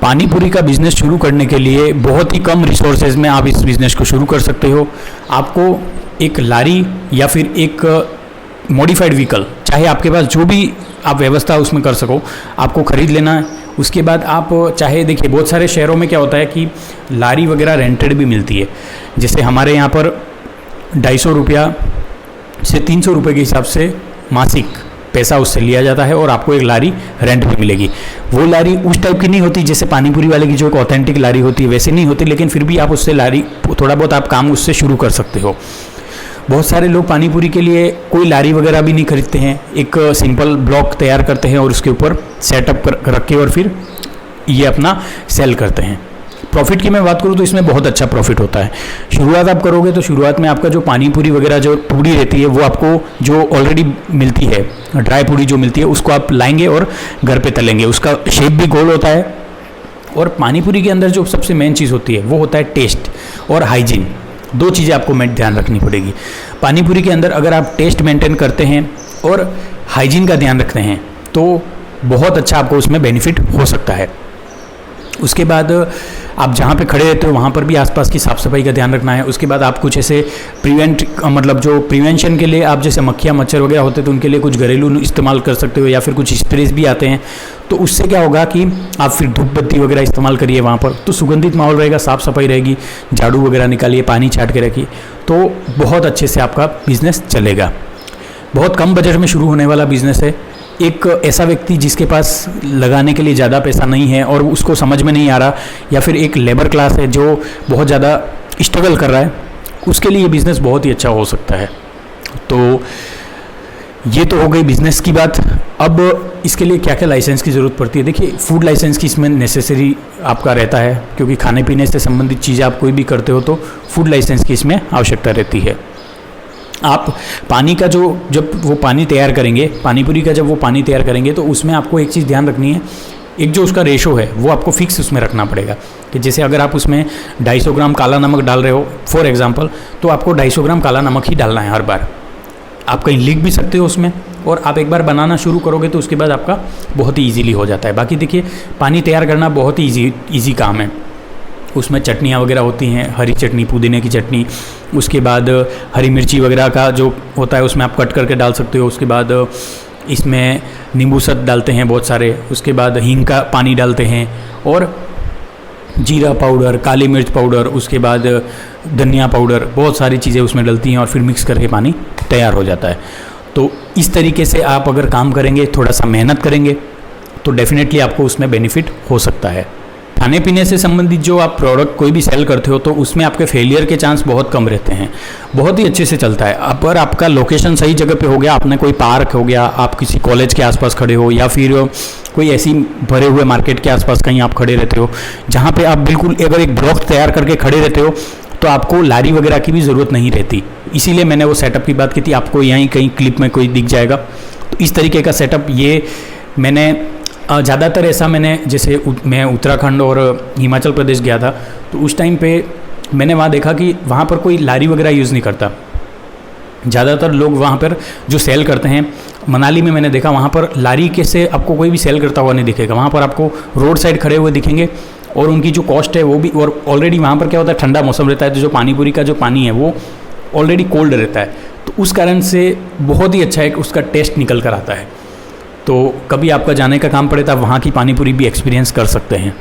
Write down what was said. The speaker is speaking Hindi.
पानी पूरी का बिज़नेस शुरू करने के लिए बहुत ही कम रिसोर्सेज में आप इस बिज़नेस को शुरू कर सकते हो। आपको एक लारी या फिर एक मॉडिफाइड व्हीकल, चाहे आपके पास जो भी आप व्यवस्था उसमें कर सको, आपको ख़रीद लेना है। उसके बाद आप चाहे देखिए बहुत सारे शहरों में क्या होता है कि लारी वगैरह रेंटेड भी मिलती है। जैसे हमारे यहाँ पर 250 रुपया से 300 रुपये के हिसाब से मासिक पैसा उससे लिया जाता है और आपको एक लारी रेंट पे मिलेगी। वो लारी उस टाइप की नहीं होती जैसे पानीपुरी वाले की जो एक ऑथेंटिक लारी होती है, वैसे नहीं होती, लेकिन फिर भी आप उससे लारी थोड़ा बहुत आप काम उससे शुरू कर सकते हो। बहुत सारे लोग पानीपुरी के लिए कोई लारी वगैरह भी नहीं खरीदते हैं, एक सिंपल ब्लॉक तैयार करते हैं और उसके ऊपर सेटअप रख के और फिर ये अपना सेल करते हैं। प्रॉफिट की मैं बात करूँ तो इसमें बहुत अच्छा प्रॉफिट होता है। शुरुआत आप करोगे तो शुरुआत में आपका जो पानीपुरी वगैरह जो पूड़ी रहती है वो आपको जो ऑलरेडी मिलती है, ड्राई पूड़ी जो मिलती है, उसको आप लाएंगे और घर पे तलेंगे। उसका शेप भी गोल होता है। और पानीपुरी के अंदर जो सबसे मेन चीज़ होती है वो होता है टेस्ट और हाइजीन। दो चीज़ें आपको ध्यान रखनी पड़ेगी। पानीपुरी के अंदर अगर आप टेस्ट मेंटेन करते हैं और हाइजीन का ध्यान रखते हैं तो बहुत अच्छा आपको उसमें बेनिफिट हो सकता है। उसके बाद आप जहाँ पे खड़े रहते हो वहाँ पर भी आसपास की साफ़ सफाई का ध्यान रखना है। उसके बाद आप कुछ ऐसे मतलब जो प्रिवेंशन के लिए आप जैसे मक्खियाँ मच्छर वगैरह होते हैं तो उनके लिए कुछ घरेलू इस्तेमाल कर सकते हो, या फिर कुछ स्प्रेज भी आते हैं। तो उससे क्या होगा कि आप फिर धूप बत्ती वगैरह इस्तेमाल करिए वहाँ पर, तो सुगंधित माहौल रहेगा, साफ़ सफाई रहेगी, झाड़ू वगैरह निकालिए, पानी छाट के रखिए, तो बहुत अच्छे से आपका बिज़नेस चलेगा। बहुत कम बजट में शुरू होने वाला बिज़नेस है। एक ऐसा व्यक्ति जिसके पास लगाने के लिए ज़्यादा पैसा नहीं है और उसको समझ में नहीं आ रहा, या फिर एक लेबर क्लास है जो बहुत ज़्यादा स्ट्रगल कर रहा है, उसके लिए ये बिज़नेस बहुत ही अच्छा हो सकता है। तो ये तो हो गई बिज़नेस की बात। अब इसके लिए क्या क्या लाइसेंस की ज़रूरत पड़ती है। देखिए फूड लाइसेंस की इसमें नेसेसरी आपका रहता है, क्योंकि खाने पीने से संबंधित चीज़ें आप कोई भी करते हो तो फूड लाइसेंस की इसमें आवश्यकता रहती है। आप पानी का जब वो पानी तैयार करेंगे, पानीपुरी का जब वो पानी तैयार करेंगे तो उसमें आपको एक चीज़ ध्यान रखनी है, एक जो उसका रेशो है वो आपको फिक्स उसमें रखना पड़ेगा। कि जैसे अगर आप उसमें 250 ग्राम काला नमक डाल रहे हो फॉर एग्जांपल, तो आपको 250 ग्राम काला नमक ही डालना है हर बार। आप कहीं लिख भी सकते हो उसमें, और आप एक बार बनाना शुरू करोगे तो उसके बाद आपका बहुत ही ईजीली हो जाता है। बाकी देखिए पानी तैयार करना बहुत ही ईजी काम है। उसमें चटनियाँ वगैरह होती हैं, हरी चटनी, पुदीने की चटनी, उसके बाद हरी मिर्ची वगैरह का जो होता है उसमें आप कट करके डाल सकते हो। उसके बाद इसमें नींबू सत डालते हैं बहुत सारे, उसके बाद हींग का पानी डालते हैं, और जीरा पाउडर, काली मिर्च पाउडर, उसके बाद धनिया पाउडर, बहुत सारी चीज़ें उसमें डलती हैं और फिर मिक्स करके पानी तैयार हो जाता है। तो इस तरीके से आप अगर काम करेंगे, थोड़ा सा मेहनत करेंगे, तो डेफिनेटली आपको उसमें बेनिफिट हो सकता है। खाने पीने से संबंधित जो आप प्रोडक्ट कोई भी सेल करते हो तो उसमें आपके फेलियर के चांस बहुत कम रहते हैं, बहुत ही अच्छे से चलता है। अगर आपका लोकेशन सही जगह पे हो गया, आपने कोई पार्क हो गया, आप किसी कॉलेज के आसपास खड़े हो, या फिर कोई ऐसी भरे हुए मार्केट के आसपास कहीं आप खड़े रहते हो जहाँ पे आप बिल्कुल अगर एक ब्लॉक तैयार करके खड़े रहते हो तो आपको लारी वगैरह की भी ज़रूरत नहीं रहती। इसीलिए मैंने वो सेटअप की बात की थी, आपको यहीं कहीं क्लिप में कोई दिख जाएगा। तो इस तरीके का सेटअप ये मैंने ज़्यादातर ऐसा मैंने जैसे मैं उत्तराखंड और हिमाचल प्रदेश गया था तो उस टाइम पे मैंने वहाँ देखा कि वहाँ पर कोई लारी वगैरह यूज़ नहीं करता। ज़्यादातर लोग वहाँ पर जो सेल करते हैं, मनाली में मैंने देखा वहाँ पर लारी के से आपको कोई भी सेल करता हुआ नहीं दिखेगा। वहाँ पर आपको रोड साइड खड़े हुए दिखेंगे, और उनकी जो कॉस्ट है वो भी, और ऑलरेडी वहाँ पर क्या होता है ठंडा मौसम रहता है, तो जो पानीपुरी का जो पानी है वो ऑलरेडी कोल्ड रहता है, तो उस कारण से बहुत ही अच्छा है कि उसका टेस्ट निकल कर आता है। तो कभी आपका जाने का काम पड़े तो आप वहाँ की पानीपुरी भी एक्सपीरियंस कर सकते हैं।